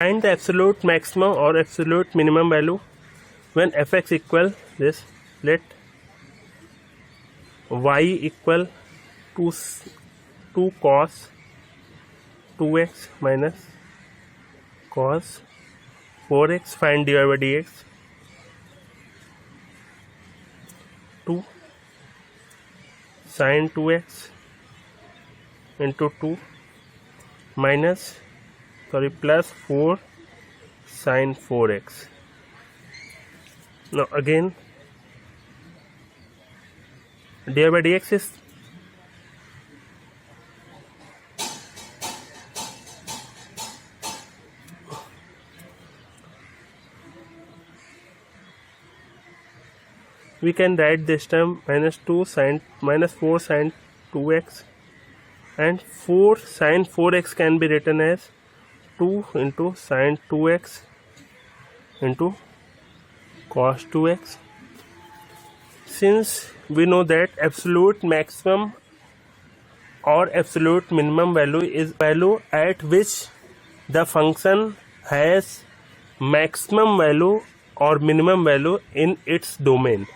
Find the absolute maximum or absolute minimum value when fx equal this. Let y equal to 2 cos 2x minus cos 4x. Find dy by dx. 2 sin 2x into 2 minus plus 4 sin 4x. Now again dy by dx is we can write this term minus 4 sin 2x, and 4 sin 4x can be written as 2 into sin 2x into cos 2x. Since we know that absolute maximum or absolute minimum value is value at which the function has maximum value or minimum value in its domain,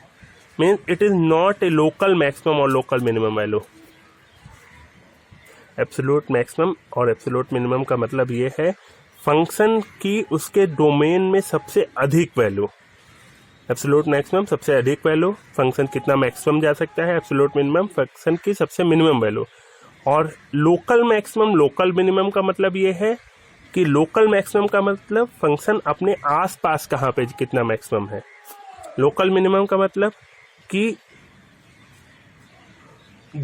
means it is not a local maximum or local minimum value. Absolute maximum और absolute minimum का मतलब ये है function की उसके domain में सबसे अधिक वैल्यू. एब्सोल्यूट मैक्सिमम सबसे अधिक वैल्यू, फंक्शन कितना मैक्सिमम जा सकता है. एब्सोल्यूट मिनिमम फंक्शन की सबसे मिनिमम वैल्यू. और लोकल मैक्सिमम लोकल मिनिमम का मतलब ये है कि लोकल मैक्सिमम का मतलब फंक्शन अपने आसपास कहाँ पे कितना मैक्सिमम है. लोकल मिनिमम का मतलब कि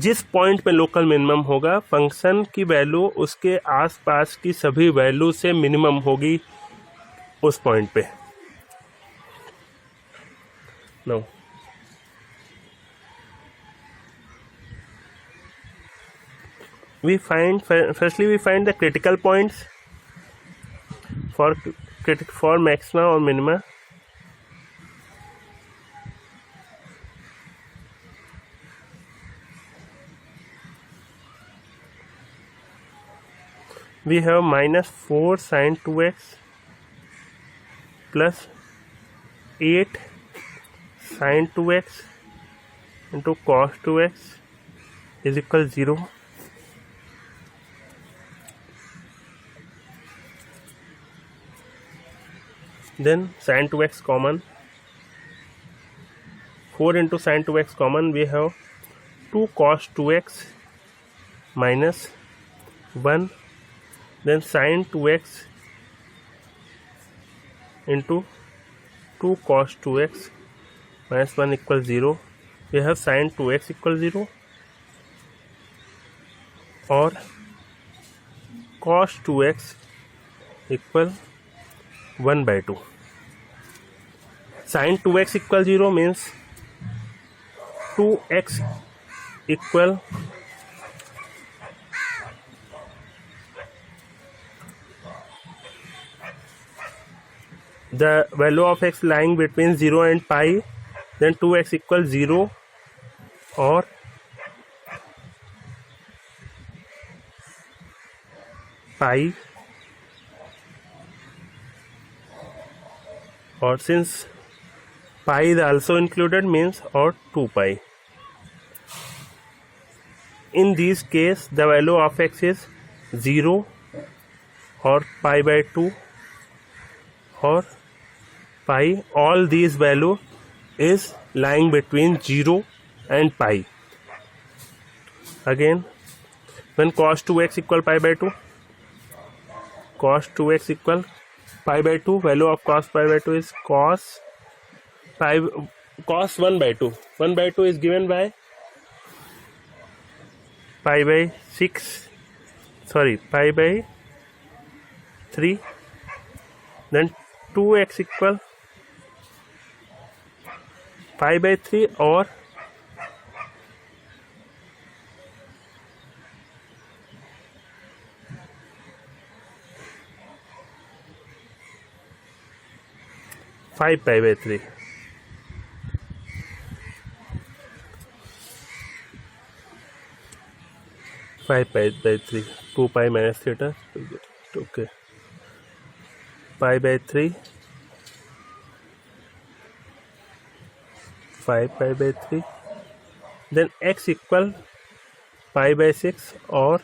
जिस पॉइंट पे लोकल मिनिमम होगा फंक्शन की वैल्यू उसके आसपास की सभी वैल्यू से मिनिमम होगी उस पॉइंट पे. No we find firstly we find the critical points for maxima or minima. We have minus 4 sin 2x plus 8 sin 2x into cos 2x is equal 0. Then sin 2x common, 4 into sin 2x common, we have 2 cos 2x minus 1. Then sin 2x into 2 cos 2x minus 1 equals 0. We have sin 2x equals 0 or cos 2x equal 1 by 2. Sin 2x equal 0 means 2x equal the value of x lying between 0 and pi, then 2x equals 0 or pi, or since pi is also included means or 2 pi. In this case the value of x is 0 or pi by 2 or pi. All these value is lying between 0 and pi. Again, when cos 2x equal pi by 2, cos 2x equal pi by 2, value of cos pi by 2 is cos 1 by 2. 1 by 2 is given by pi by 3. Then 2x equal pi by 3 or pi by 3. Pi by 3, 2 pi minus theta. Okay. pi by 3, 5 pi by 3, then x equal pi by 6 or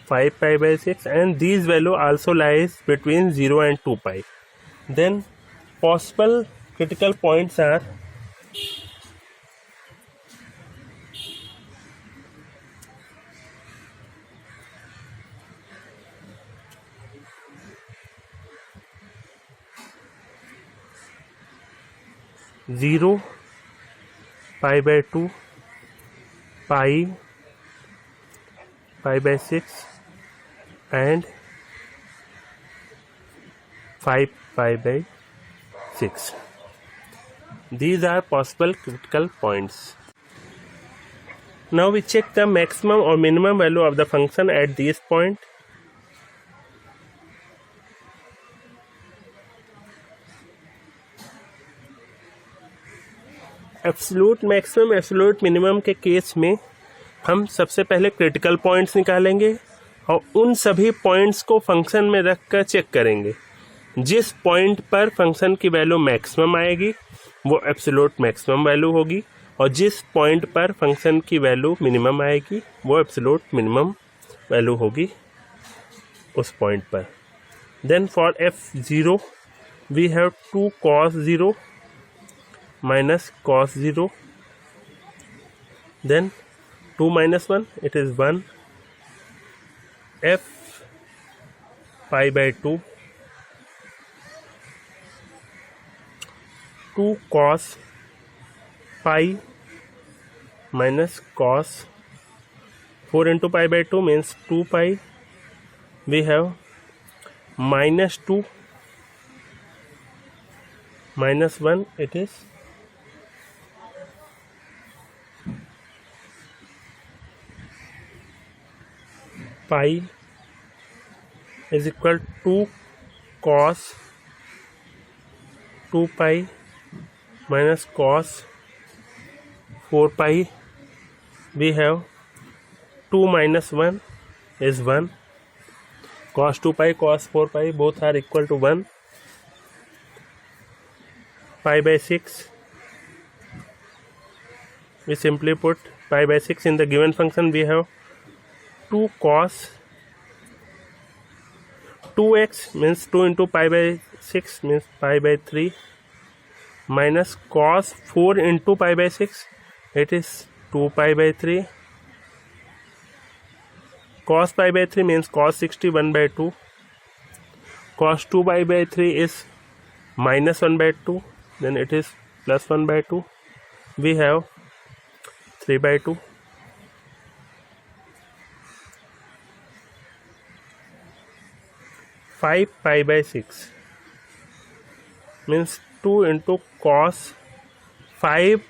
5 pi by 6, and these value also lies between 0 and 2 pi. Then possible critical points are 0, pi by 2, pi by 6, and 5 pi by 6. These are possible critical points. Now we check the maximum or minimum value of the function at this point. Absolute maximum absolute minimum के case में हम सबसे पहले critical points निकालेंगे और उन सभी points को फंक्शन में रख कर चेक करेंगे. जिस पॉइंट पर फंक्शन की वैल्यू मैक्सिमम आएगी वो एब्सोल्यूट मैक्सिमम वैल्यू होगी, और जिस पॉइंट पर फंक्शन की वैल्यू मिनिमम आएगी वो एब्सोल्यूट मिनिमम वैल्यू होगी उस पॉइंट पर. Then for f0 we have 2 cos 0 minus cos 0, then 2 minus 1, it is 1, f pi by 2, 2 cos pi minus cos 4 into pi by 2 means 2 pi. We have minus 2 minus 1, it is pi is equal to cos 2 pi minus cos 4 pi. We have 2 minus 1 is 1. Cos 2 pi, cos 4 pi both are equal to 1. Pi by 6. We simply put pi by 6 in the given function. We have 2 cos 2x means 2 into pi by 6 means pi by 3 minus cos 4 into pi by 6, it is 2 pi by 3. Cos pi by 3 means cos 60 1 by 2. Cos 2 pi by 3 is minus 1 by 2, then it is plus 1 by 2. We have 3 by 2. Five pi by 6 means 2 into cos 5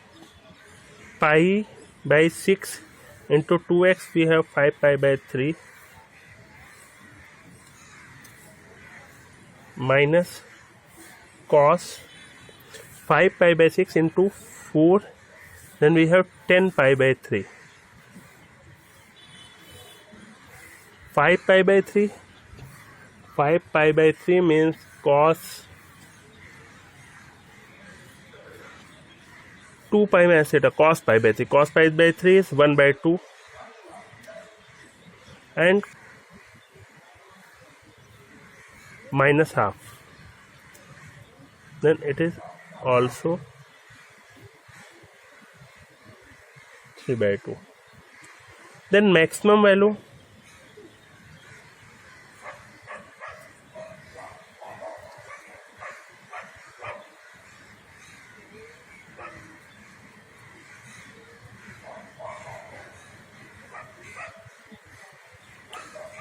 pi by 6 into 2x. We have 5 pi by 3 minus cos 5 pi by 6 into 4, then we have 10 pi by 3. 5 pi by 3, 5 pi by 3 means cos 2 pi में ऐसे cos pi by 3. Cos pi by 3 is 1 by 2, and minus half, then it is also 3 by 2. Then maximum value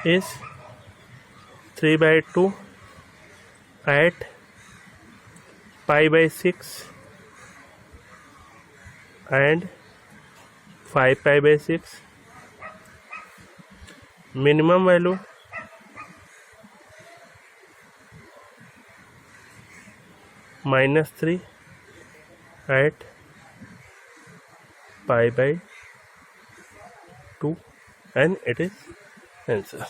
is 3 by 2 at pi by 6 and 5 pi by 6. Minimum value -3 at pi by 2, and it is answer.